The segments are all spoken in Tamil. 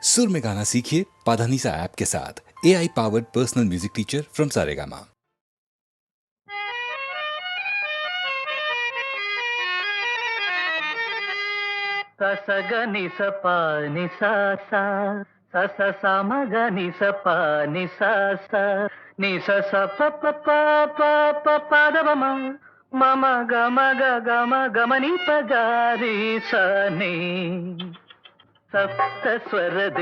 सुर में गाना सीखिए पाधानीसा ऐप के साथ। AI powered personal music teacher from Saregama. ససగని సపాని సాసా సస సమగని సపాని సాసా ని సస పప పప పదవమ మమ గమ గమ గమని పగారి సని സപ്തസ്വരദേവിയുണരൂ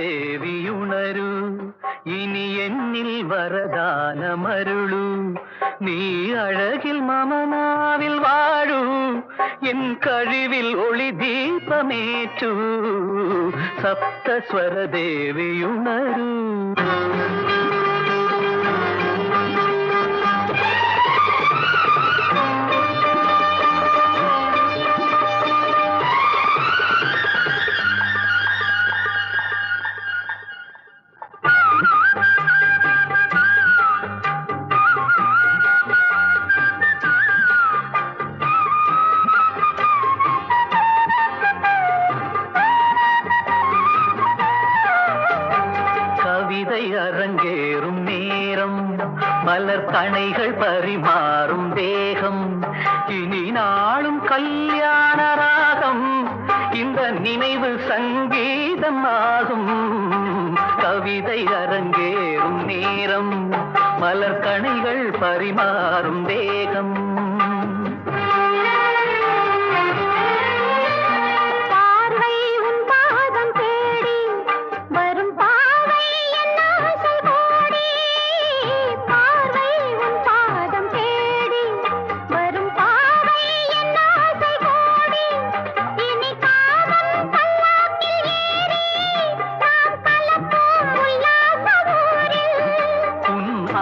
ഇനി എന്നിൽ വരദാനമരുളൂ നീ അഴകിൽ മമനാവിൽ വാഴൂ എൻ കഴിവിൽ ഒളി ദീപമേറ്റൂ സപ്തസ്വരദേവിയുണരൂ அரங்கேறும் நேரம் மலர் கணைகள் பரிமாறும் தேகம் இனி நாளும் கல்யாண ராகம் இந்த நினைவு சங்கீதம் ஆகும் கவிதை அரங்கேறும் நேரம் மலர் கணைகள் பரிமாறும் தேகம்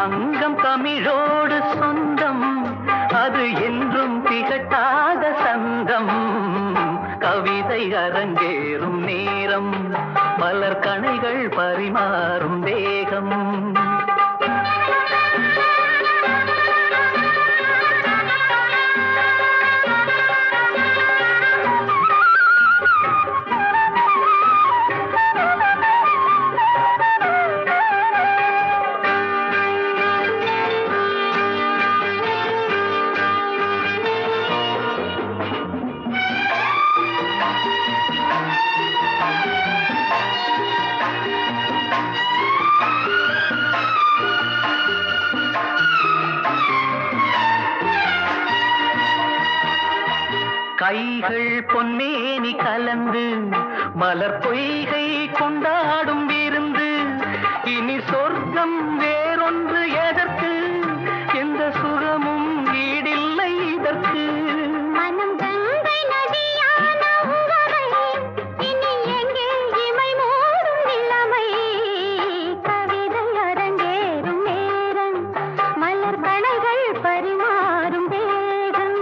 அங்கம் தமிழோடு சொந்தம் அது என்றும் திகட்டாத சந்தம் கவிதை அரங்கேறும் நேரம் மலர் கணைகள் பரிமாறும் தேகம் கைகள் பொன்மேனி கலந்து மலர் பொய்கை கொண்டாடும் விருந்து இனி சொர்க்கம் வேறொன்று எதற்கு எந்த சுகமும் ஈடில்லை இதற்கு மனம் கங்கை நதியான உறவை இனி எங்கே இமை மூடும் நிலைமை கவிதை அரங்கேறும் நேரம் மலர் கணைகள் பரிமாறும் வேகம்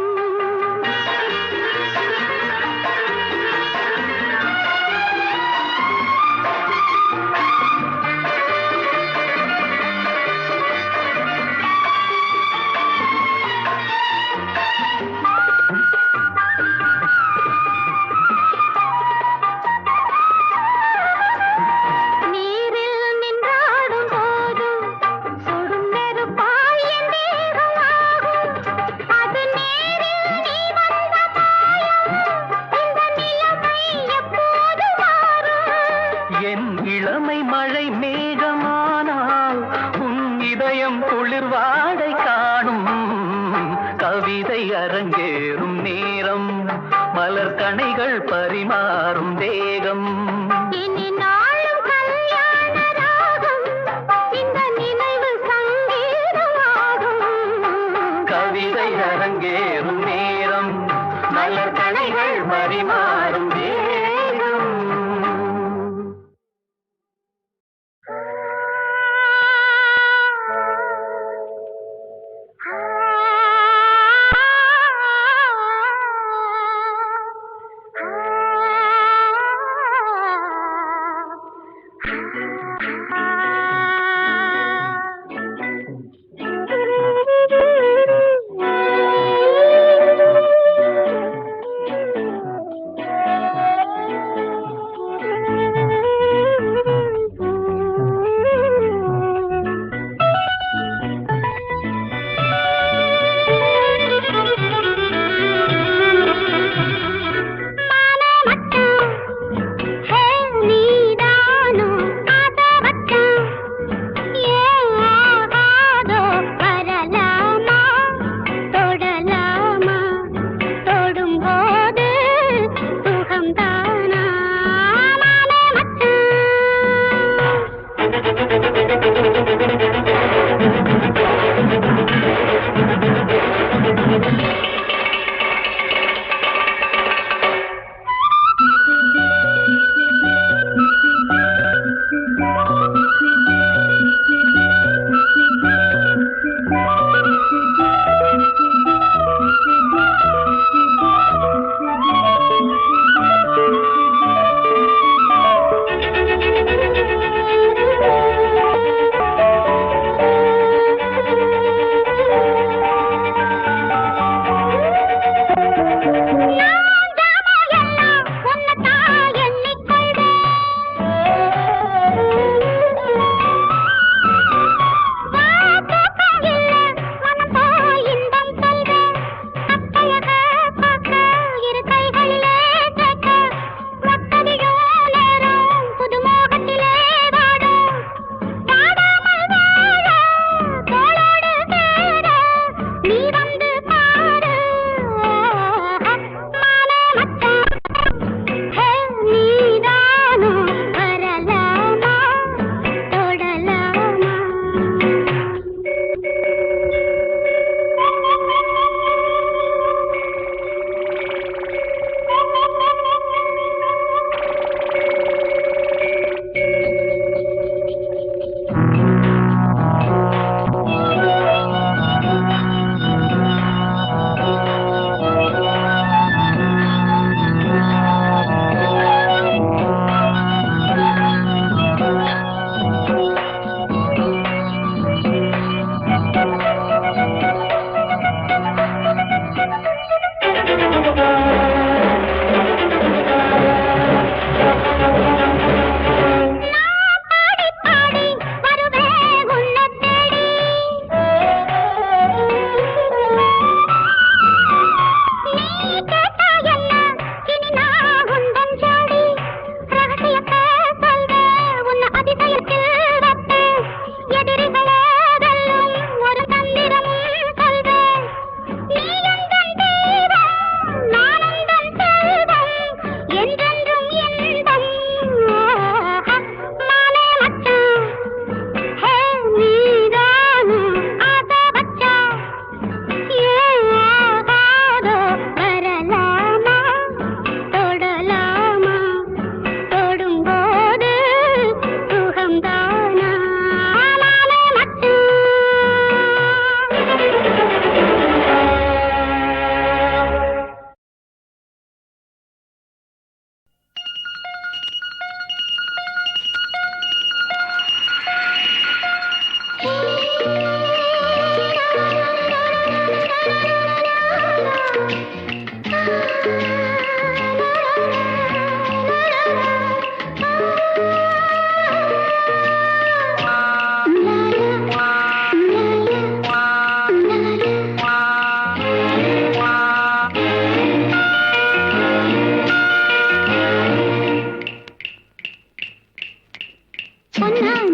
இளமை மழை மேகமானால் உன் இதயம் குளிர்வாடை காணும் கவிதை அரங்கேறும் நேரம் மலர் கணைகள் பரிமாறும் தேகம் இனி நாளும் கல்யாண ராகம் இந்த நினைவு சங்கீதமாகும் கவிதை அரங்கேறும் நேரம் மலர் கணைகள் பரிமாறும் தேகம் பொன்னான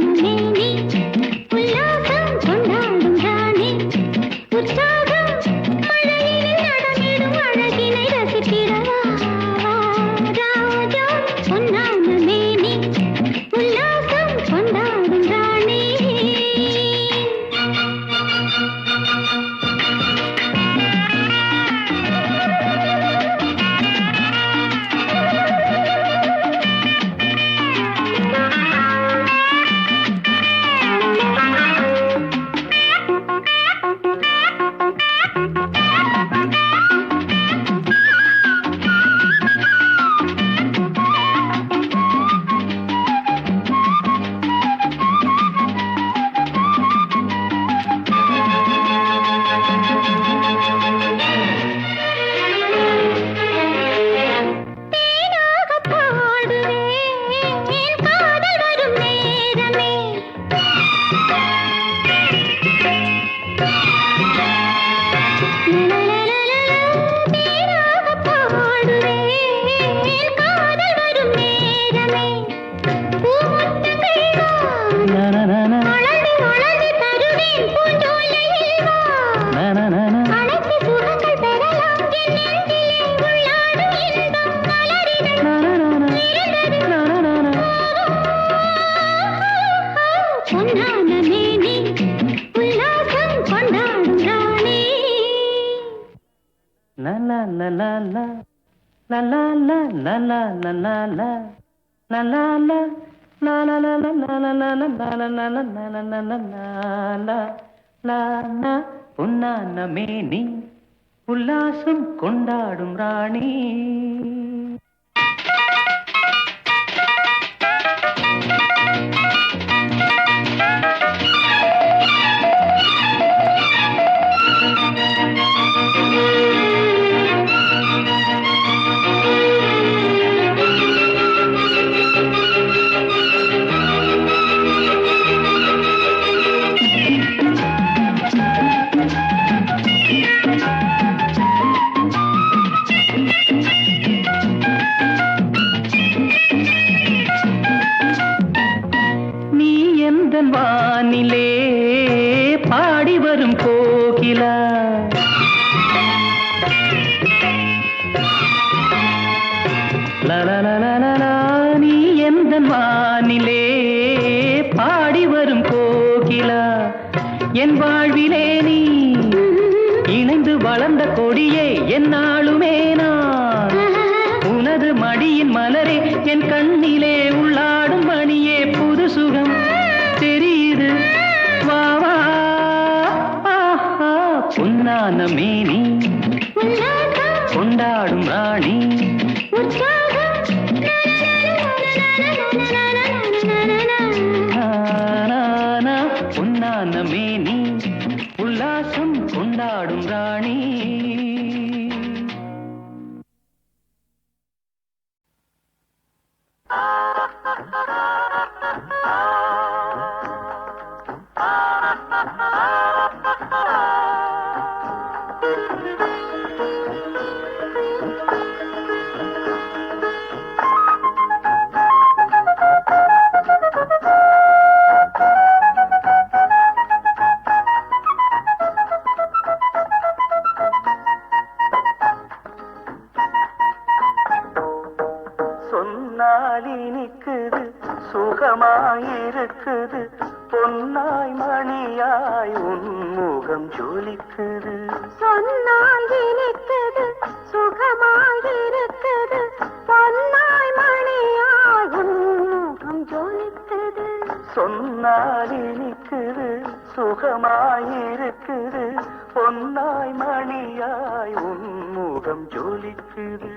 மேனி உல்லாசம் கொண்டாடும் ராணி. வானிலே பாடி வரும் கோகிலா, லலலலலலா, நீ எந்த வானிலே பாடி வரும் கோகிலா, என் வாழ்விலே நீ இணைந்து வளர்ந்த கொடியே என்னாலுமே நான் உனது மடியின் மலரே, என் கண்ணிலே உள்ளாடும் மணியே, புது சுகம் தெரியுது வா வா. பொன்னான மேனி கொண்டாடும் ராணி, பொன்னான மேனி உல்லாசம் கொண்டாடும் ராணி. சொன்னாலி நிற்குது சுகமாயிருக்குது, பொன்னாய் மணியாய் உன்முகம் ஜொலிக்குது. சொன்னால் இனிக்குது சுகமாயிருக்குது, பொன்னாய் மணியாய் உன்முகம் ஜொலிக்குது. சொன்னால் இனிக்குது சுகமாயிருக்குது, பொன்னாய் மணியாய் உன்முகம் ஜொலிக்குது.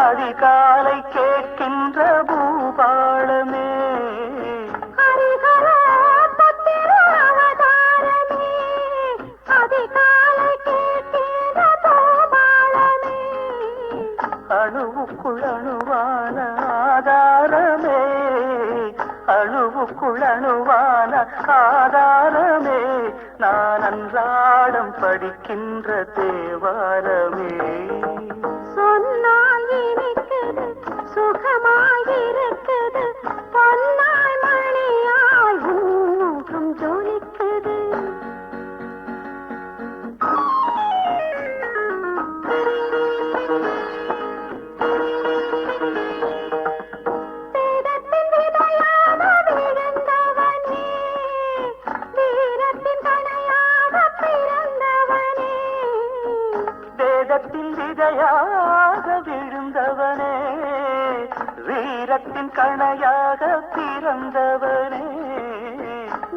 அதிகாலை கேட்கின்ற பூபாளமே ஹரிஹர புத்திர அவதாரமே அதிகாலை கேட்கின்ற பூபாளமே அணுவுக்குள் அணுவான ஆதாரமே அணுவுக்குள் அணுவான ஆதாரமே நான் அன்றாடம் படிக்கின்ற தேவாரமே சொன்னால் இனிக்குது சுகமாயிருக்குது பொன்னாய் மணியாய் உன்முகம் ஜொலிக்குது வேதத்தின் விதையாக விழுந்தவனே வீரத்தின் கணையாக பிறந்தவனே வேதத்தின் விதையாக விழுந்தவனே வீரத்தின் கணையாக பிறந்தவனே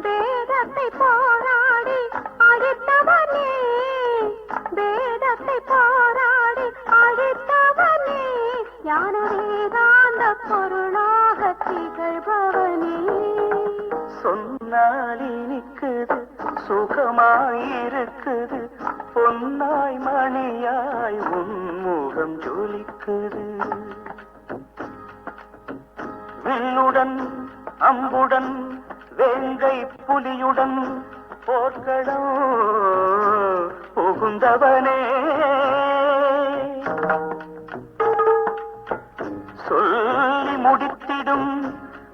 வேதத்தை போராடி அழித்தவனே வேதத்தை போராடி அழித்தவனே ஞான வேதாந்த பொருளாக திகழ்பவனே சொன்னால் இனிக்குது சுகமாயிருக்குது பொன்னாய் மணியாய் உன்முகம் ஜொலிக்குது வில்லுடன் அம்புடன் வேங்கை புலியுடன் போர்க்களம் புகுந்தவனே சொல்லி முடித்திடும்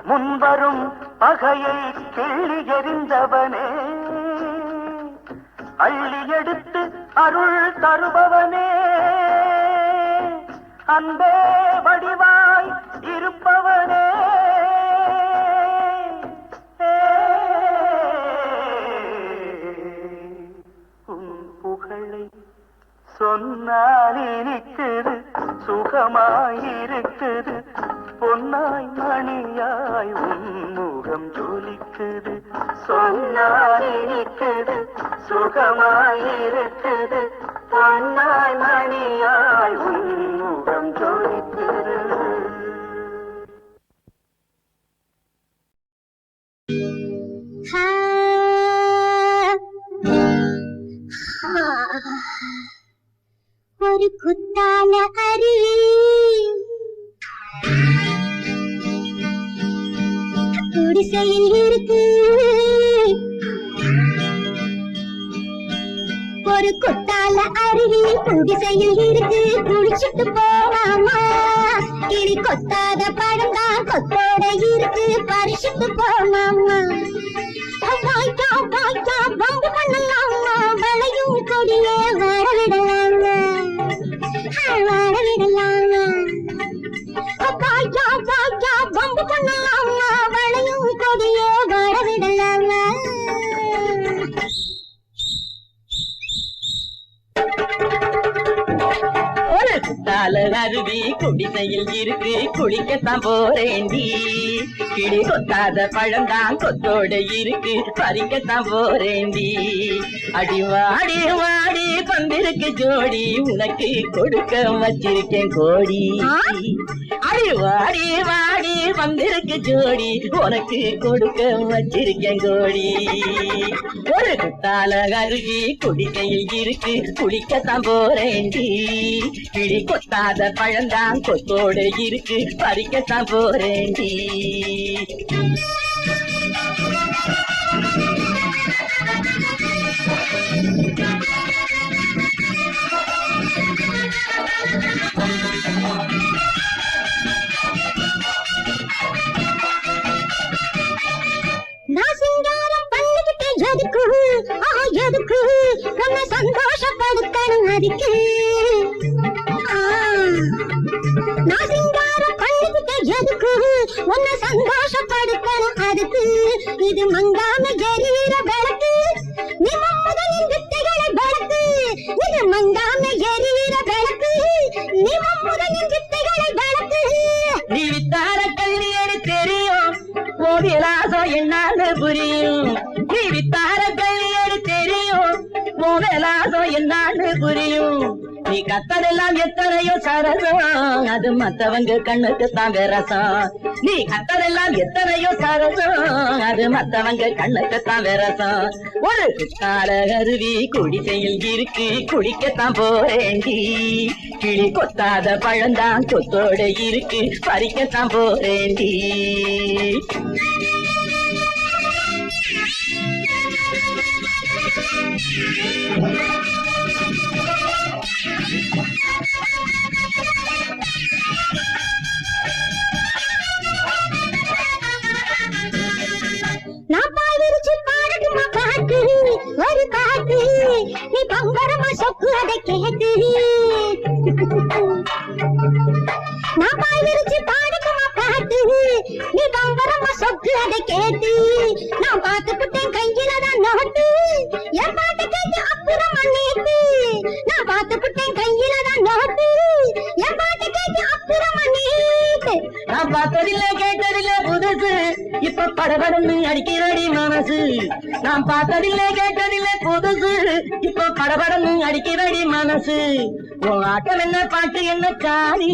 முன்வரும் பகையை கிள்ளி எறிந்தவனே அள்ளி எடுத்து அருள் தருபவனே அன்பே வடிவாய் இருப்பவனே உன் புகழை சொன்னால் இனிக்குது சுகமாயிருக்குது பொன்னாய் மணியாய் உன்முகம் ஜொலிக்குது சொன்னால் இனிக்குது சுகமாயிருக்குது பொன்னாய் மணியாய் உன்முகம் ஜொலிக்குது ஒரு குத்தால அருவி குடிசையில் இருக்கு ஒரு குத்தால அருவி குடிசையில் இருக்கு குடிச்சிட்டு போலாமா கிளி கொத்தாத பழம் தான் கொத்தோட இருக்கு பறிச்சிட்டு போலாமா வாய்க்கா வாய்க்கா பம்பு பண்ணலாமா வளையும் கொடியே வாழ விடலாமா வாழ விடலாமா வாய்க்கா வாய்க்கா பம்பு பண்ணலாமா வளையும் கொடியே வாழ விடலாமா ஒரு குத்தால அருவி குடிசையில் இருக்கு குளிக்கத்தான் போறேண்டி கிளி கொத்தாத பழந்தான் கொத்தோட இருக்கு பறிக்கத்தான் போறேண்டி அடி வாடி வாடி பந்திருக்கு ஜோடி உனக்கு கொடுக்க வச்சிருக்கேன் கோடி அடி வாடி வாடி பந்திருக்கு ஜோடி உனக்கு கொடுக்க வச்சிருக்கேன் கோடி ஒரு குத்தால அருவி குடிசையில் இருக்கு குளிக்கத்தான் போறேண்டி கிளி கொத்தாத பழந்தான் கொத்தோட இருக்கு பறிக்கத்தான் போறேண்டி நான் சிங்காரம் பண்ணிக்கிட்டு எதுக்கு எதுக்கு உன்னை சந்தோஷப்படுத்தணும் அதுக்கு நான் சிங்காரம் பண்ணிக்கிட்டு எதுக்கு உன்னை சந்தோஷப்படுத்தணும் அதுக்கு இது மங்காம எரியிற விளக்கு நீ முதலின் வித்தைகளை விளக்கு இது மங்காம எரியிற விளக்கு நீ முதலின் வித்தைகளை விளக்கு நீ வித்தார கல்லியடி தெரியும் விலாசம் என்னன்னு புரியும் நீ வித்தார கல்லியடி தெரியும் விலாசம் என்னன்னு புரியும் நீ கத்ததெல்லாம் எத்தனையோ சரசம் அது மத்தவங்க கண்ணுக்கு தான் விரசம். நீ கத்ததெல்லாம் எத்தனையோ சரசம் அது மத்தவங்க கண்ணுக்கு தான் விரசம். ஒரு குத்தால அருவி குடிசையில் இருக்கு குடிக்கத்தான் போறேண்டி. கிளி கொத்தாத பழந்தான் கொத்தோட இருக்கு பறிக்கத்தான் போறேண்டி. நான் பாய் விரிச்சு பாடட்டுமா பாட்டு ஒரு பாட்டு நீ பம்பரமா சொக்கு அதை கேட்டு. நான் பாய் விரிச்சு பாடட்டுமா பாட்டு நீ பம்பரமா சொக்கு அதை கேட்டு. நான் பார்த்துக்கிட்டேன் கையில தான் நோட்டு என் பாட்டு கேட்டு அப்புறம் மன்னிட்டு. நான் பார்த்துக்கிட்டேன் கையில தான் நோட்டு என் பாட்டு கேட்டு அப்புறம் மன்னிட்டு. நான் பார்த்ததில்லை கேட்டதில்லை புதுசு இப்ப படபடன்னு அடிக்கிறடி மனசு. நான் பார்த்ததில்லை கேட்டதில்லை புதுசு இப்ப படபடன்னு அடிக்கிறடி மனசு. உன் ஆட்டம் என்ன பாட்டு என்ன காணி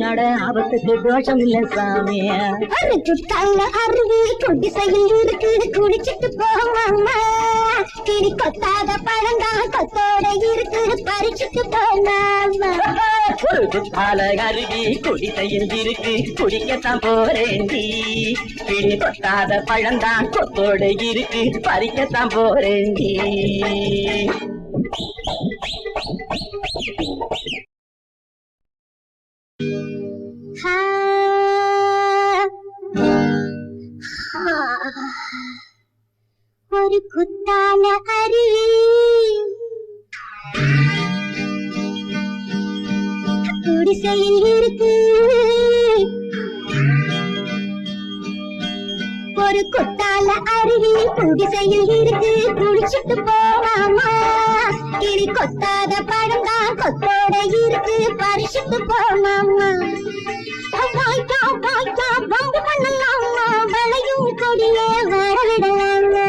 அட ஆபத்துக்கு தோஷம் இல்ல சாமி. ஒரு சுத்தால அருவி குடிசையில் இருக்கு குடிச்சிட்டு போவாமா. கிளி கொத்தாத பழங்கா கொத்தோட இருக்கு பறிச்சுட்டு போனாமா. ஒரு குத்தால அருவி குடிசையில் இருக்கு குடிக்கத்தான் போறேண்டி. கிளி கொத்தாத பழந்தான் கொத்தோட இருக்கு பறிக்கத்தான் போறேண்டி. ஒரு குத்தால அருவி குடிசையில் இருக்கு. ஒரு குத்தால அருவி குடிசையில் இருக்கு குடிச்சிட்டு போவாமா. கிளி கொத்தாத பழந்தான் கொத்தோட இருக்கு பறிச்சுட்டு போனாமா. வாய்க்கா வாய்க்கா பம்பு பண்ணலாமா வளையும் கொடியே வாழ விடலாமா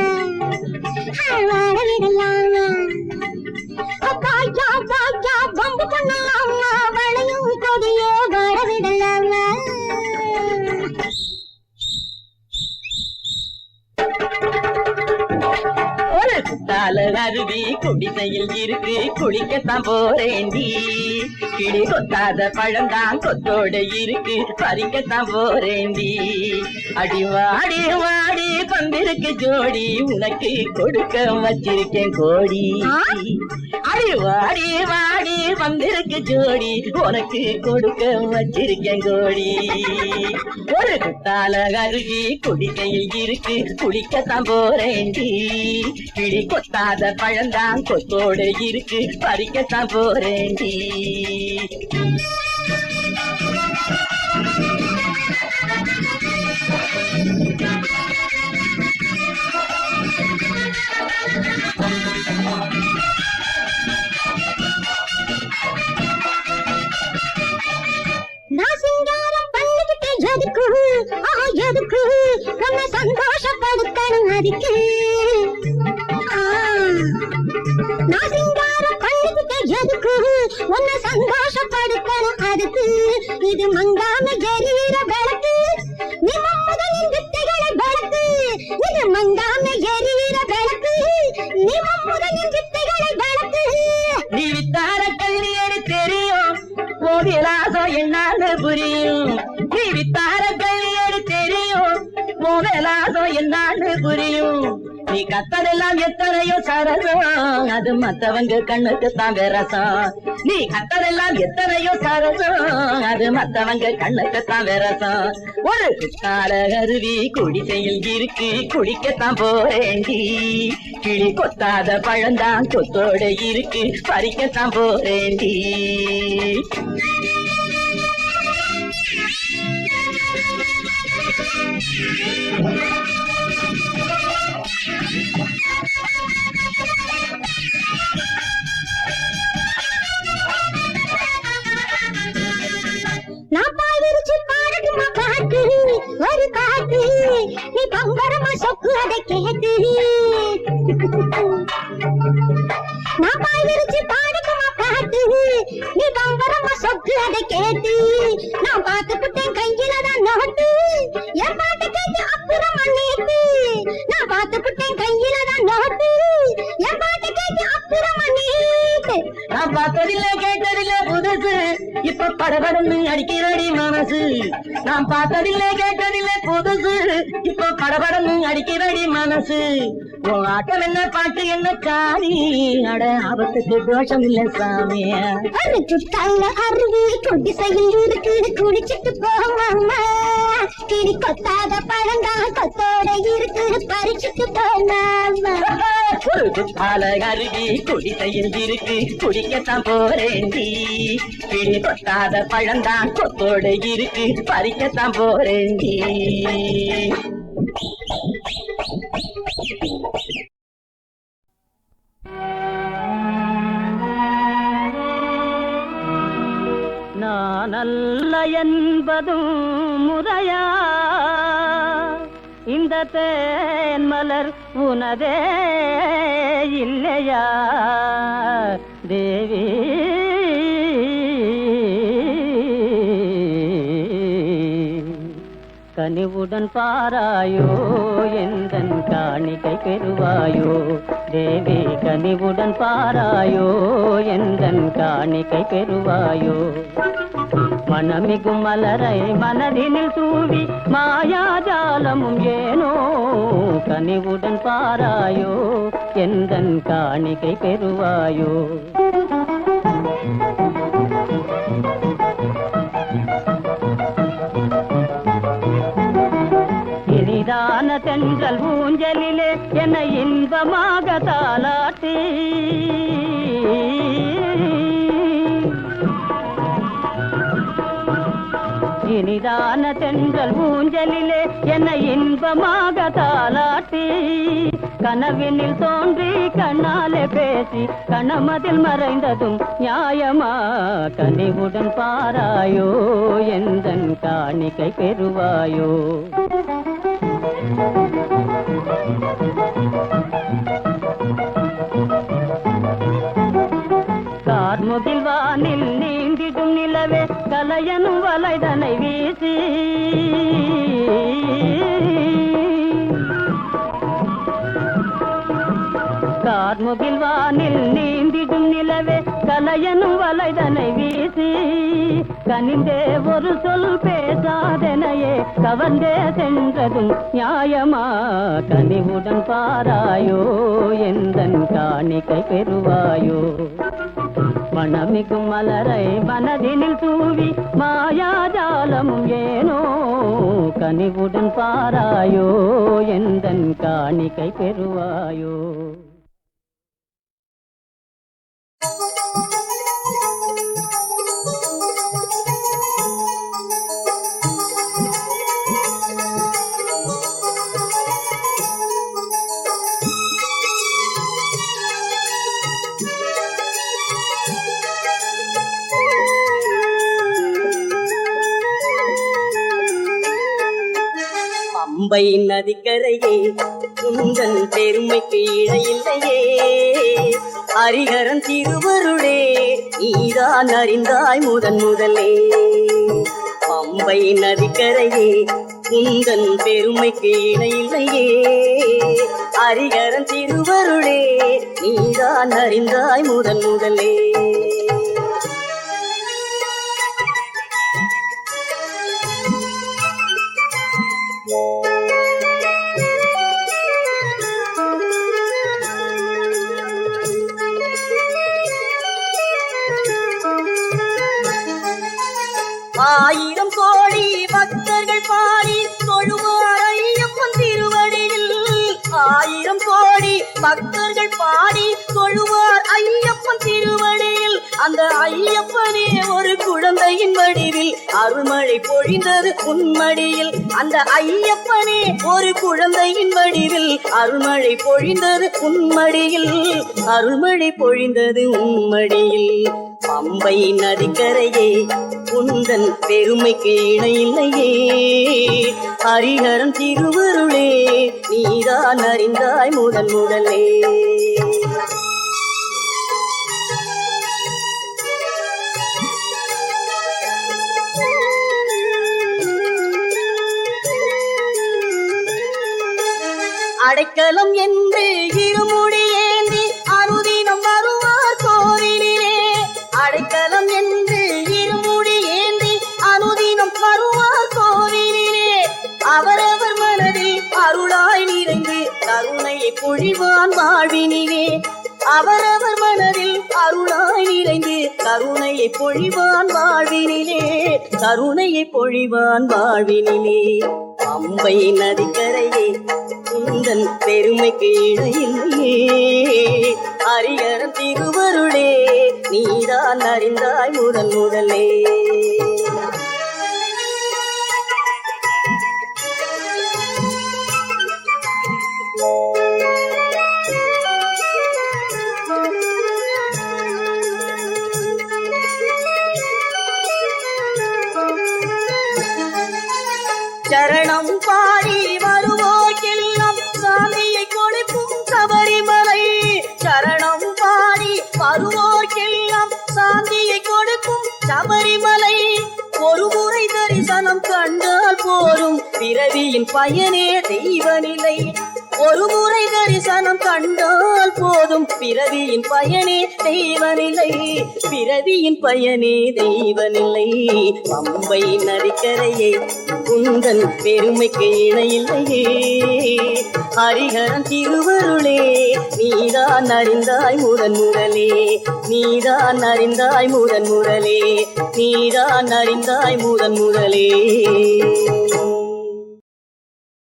வாழ விடலாமா. வாய்க்கா வாய்க்கா பம்பு பண்ணலாமா வளையும் கொடியே வாழ விடலாமா. ஒரு குத்தால அருவி குடிசையில் இருக்கு குளிக்கத்தான் போறேண்டி. கிளி கொத்தாத பழந்தான் கொத்தோட இருக்கு பறிக்கத்தான் போறேண்டி. அடி வாடி வாடி பந்திருக்கு ஜோடி உனக்கு கொடுக்க வச்சிருக்கேன் கோடி. அடி வாடி வாடி பந்திருக்கு ஜோடி உனக்கு கொடுக்க வச்சிருக்கேன் கோடி. ஒரு குத்தால அருவி குடிசையில் இருக்கு குளிக்கத்தான் போறேண்டி. கிளி கொத்தாத பழந்தான் கொத்தோட இருக்கு பறிக்கத்தான் போறேண்டி. நான் சிங்காரம் பண்ணிக்கிட்டேன் எதுக்கு எதுக்கு உன்னை சந்தோஷப்படுத்தணும் அதுக்கு. நான் சிங்காரம் பண்ணிக்கிட்டேன் எதுக்கு உன்னை சந்தோஷப்படுத்தணும் அதுக்கு. இது மங்காம எரியிற விளக்கு நீ முதலின் வித்தைகளை விளக்கு. இது மங்காம எரியிற விளக்கு நீ முதலின் வித்தைகளை விளக்கு. நீ வித்தார கல்வியடி தெரியும் போதிலாசம் என்னான்னு புரியும். நீ வித்தார கல்வியடி தெரியும் போதலாசம் என்னான்னு புரியும். நீ கத்ததெல்லாம் எத்தனையோ சரசம் அது மத்தவங்க கண்ணுக்கு தான் விரசம். நீ கத்ததெல்லாம் எத்தனையோ சரசம் அது மத்தவங்க கண்ணுக்கு தான் விரசம். ஒரு குத்தால அருவி குடிசையில் இருக்கு குடிக்கத்தான் போறேண்டி. கிளி கொத்தாத பழந்தான் கொத்தோட இருக்கு பறிக்கத்தான் போறேண்டி. நான் பாய் விரிச்சு பாடட்டுமா பாட்டு ஒரு பாட்டு நீ பம்பரமா சொக்கு அதை கேட்டு. நான் பாய் விரிச்சு பாடட்டுமா பாட்டு நீ அதை கேட்டு நான் பார்த்துக்கிட்டேன் கையில தான் நோட்டு என் பாட்டு கேட்டு அப்புறம் மன்னிட்டு நான் பார்த்துக்கிட்டேன் கையில தான் நோட்டு என் பாட்டு கேட்டு அப்புறம் மன்னிட்டு நான் பார்த்ததில்ல கேட்டதில்ல புதுசு இப்ப படபடன்னு அடிக்கிறடி மனசு நான் பார்த்ததில்ல கேட்டதில்ல புதுசு இப்ப படபடன்னு அடிக்கிறடி மனசு உன் ஆட்டம் என்ன பாட்டு என்ன காரி அட ஆபத்துக்கு தோஷம் இல்ல சாமி ஒரு சுத்தால அருவி குடிசையில் இருக்கு குடிச்சிட்டு போவாமா கிளி கொத்தாத பழங்கா கொத்தோட இருக்கு பறிச்சுட்டு போனாமா ஒரு குத்தால அருவி குடிசையில் இருக்கு குடிக்கத்தான் போறேண்டி கிளி கொத்தாத பழந்தான் கொத்தோட இருக்கு பறிக்கத்தான் போறேண்டி நான் அல்ல என்பதும் முறையா இந்த தேன் மலர் உனதே இல்லையா தேவி கனிவுடன் பாராயோ எந்தன் காணிக்கை பெறுவாயோ தேவி கனிவுடன் பாராயோ எந்தன் காணிக்கை பெறுவாயோ மனமிகும் மலரை மனதினில் தூவி மாயாஜாலமும் ஏனோ கனிவுடன் பாராயோ எந்தன் காணிக்கை பெறுவாயோ இனிதான தென்றல் ஊஞ்சலிலே என்னை இன்பமாக தாலாட்டி இனிதான தென்றல் ஊஞ்சலிலே என்னை இன்பமாக தாலாட்டி கனவினில் தோன்றி கண்ணாலே பேசி கணமதில் மறைந்ததும் நியாயமா கனிவுடன் பாராயோ எந்தன் காணிக்கை பெறுவாயோ கார்முகில் வானில் நீந்திடும் நிலவே கலையனும் வலைதனை வீசி கார்முகில் வானில் நீந்திடும் நிலவே கலையனும் வலைதனை வீசி கனிந்தே ஒரு சொல் பேசாதனையே கவர்ந்தே சென்றதும் நியாயமா கனிவுடன் பாராயோ எந்தன் காணிக்கை பெறுவாயோ மனமிகும் மலரை மனதினில் தூவி மாயாஜாலமும் ஏனோ கனிவுடன் பாராயோ எந்தன் காணிக்கை பெறுவாயோ பம்பை நதிக்கரையே உந்தன் பெருமைக்கு இடையில்லையே ஹரிஹரன் திருவருளே நீதான் அறிந்தாய் முதலே பம்பை நதிக்கரையே உந்தன் பெருமைக்கு இடையில்லையே ஹரிஹரன் திருவருளே நீதான் அறிந்தாய் முதலே ஆயிரம் கோடி பக்தர்கள் பாடி தொழுவார் ஐயப்பன் திருவடியில் ஆயிரம் கோடி பக்தர்கள் பாடி தொழுவார் ஐயப்பன் திருவடியில் அந்த ஐயப்பனே ஒரு குழந்தையின் வடிவில் அருள்மழை பொழிந்தது உன்மடியில் அந்த ஐயப்பனே ஒரு குழந்தையின் வடிவில் அருள்மழை பொழிந்தது உன்மடியில் அருள்மழை பொழிந்தது உன்மடியில் பம்பை நதிக்கரையே உந்தன் பெருமைக்கு இணையில்லையே ஹரிஹரன் திருவருளே நீதான் அறிந்தாய் முதலே அடைக்கலம் என்று இருமுடி ஏந்தி அனுதினம் வருவார் கோவிலிலே. அடைக்கலம் என்று இருமுடி ஏந்தி அனுதினம் வருவார் கோவிலிலே. அவரவர் மனதில் அருளாய் நிறைந்து கருணையை பொழிவான் வாழ்வினிலே. அவரவர் மனதில் அருளாய் நிறைந்து கருணையை பொழிவான் வாழ்வினிலே. கருணையை பொழிவான் வாழ்வினிலே. பம்பை நதிக்கரையே உந்தன் பெருமைக்கு இடையில்லையே. ஹரிஹரன் திருவருளே நீதான் அறிந்தாய் முதன் முதலே. சரணம் பாடி வருவோர்க்கெல்லாம் சாமியை கொடுக்கும் சபரிமலை. சரணம் பாடி வருவோர்க்கெல்லாம் சாந்தியை கொடுக்கும் சபரிமலை. ஒரு முறை தரிசனம் கண்டால் போரும் பிறவியின் பயனே தெய்வநிலை. ஒரு முறை தரிசனம் கண்டால் போதும் பிறவியின் பயனே தெய்வநிலை. பிறவியின் பயனே தெய்வநிலை. பம்பை நதிக்கரையே உந்தன் பெருமைக்கு இணையில்லையே. ஹரிஹரன் திருவருளே நீதான் அறிந்தாய் முதன் முதலே. நீதான் அறிந்தாய் முதன் முதலே. நீதான் அறிந்தாய் முதன் முதலே.